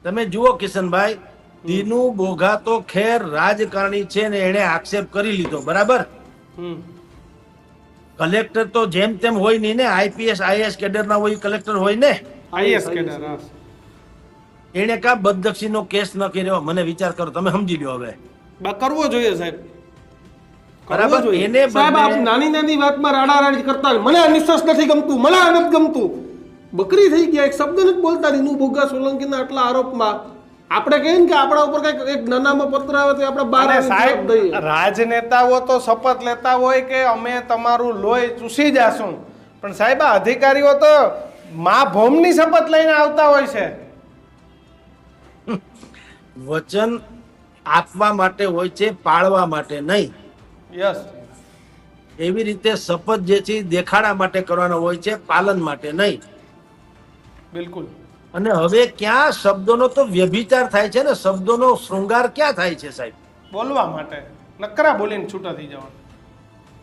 તમે જુઓ કિશનભાઈ, દીનુ બોઘા તો ખેર રાજકારણી છે ને એને આક્ષેપ કરી લીધો, બરાબર. કલેક્ટર તો જેમ તેમ હોય નહીં ને, આઈપીએસ આઈએસ કેડર ના હોય કલેક્ટર હોય ને. આઈએસ કેડર એને કા બદદક્ષિણનો કેસ ન કર્યો, મને વિચાર કરો, તમે સમજી લ્યો. હવે કરવો જોઈએ સાહેબ, બરાબર. એને સાહેબ આપ નાની નાની વાતમાં રાડારાડી કરતા, મને આ નિશ્વાસ નથી ગમતું, મને આ નથી ગમતું, બકરી થઈ ગયા, એક શબ્દ નથી બોલતા. દીનુ બોઘા સોલંકીના આટલા આરોપમાં આપણે કહીએ ને કે આપણા ઉપર કઈક એક નાનામાં પત્ર આવે તો આપણે બહાર સાહેબ રાજનેતાઓ તો શપથ લેતા હોય કે અમે તમારું લોહી ચૂસી જાશું, પણ સાહેબ આ અધિકારીઓ તો મા ભૌમની શપથ લઈને આવતા હોય છે. વચન આપવા માટે હોય છે, પાળવા માટે નહીં. યસ, એવી રીતે શપથ જે છે દેખાડા માટે કરવાનો હોય છે, પાલન માટે નહીં. બિલકુલ. અને હવે ક્યાં શબ્દોનો તો વ્યભિચાર થાય છે ને, શબ્દોનો શૃંગાર ક્યાં થાય છે સાહેબ? બોલવા માટે નકરા બોલીને છૂટા થઈ જવાનું.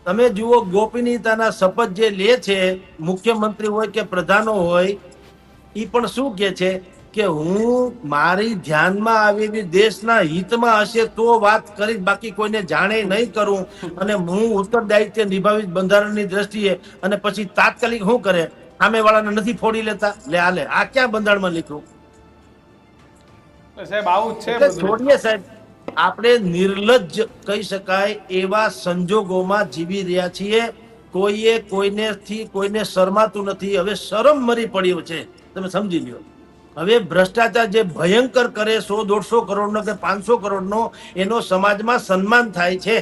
તમે જુઓ, ગોપનીયતાના શપથ જે લે છે મુખ્યમંત્રી હોય કે પ્રધાનો હોય, એ પણ શું કે છે કે હું મારી ધ્યાનમાં આવેલી દેશના હિતમાં હશે તો વાત કરીશ, બાકી કોઈને જાણે નહીં કરું, અને હું ઉત્તરદાયિત્વ નિભાવીશ બંધારણની દ્રષ્ટિએ. અને પછી તાત્કાલિક શું કરે, સામેવાળાને નથી ફોડી લેતા. લે આલે, આ ક્યાં બંધારણમાં લખ્યું? સાહેબ આવું જ છે. છોડીએ સાહેબ, આપણે નિર્લજ્જ કહી શકાય એવા સંજોગોમાં જીવી રહ્યા છીએ. કોઈને શરમાતું નથી. હવે શરમ મરી પડ્યો છે, તમે સમજી લ્યો. હવે ભ્રષ્ટાચાર જે ભયંકર કરે, 100-150 કરોડનો કે 500 કરોડનો, એનો સમાજમાં સન્માન થાય છે.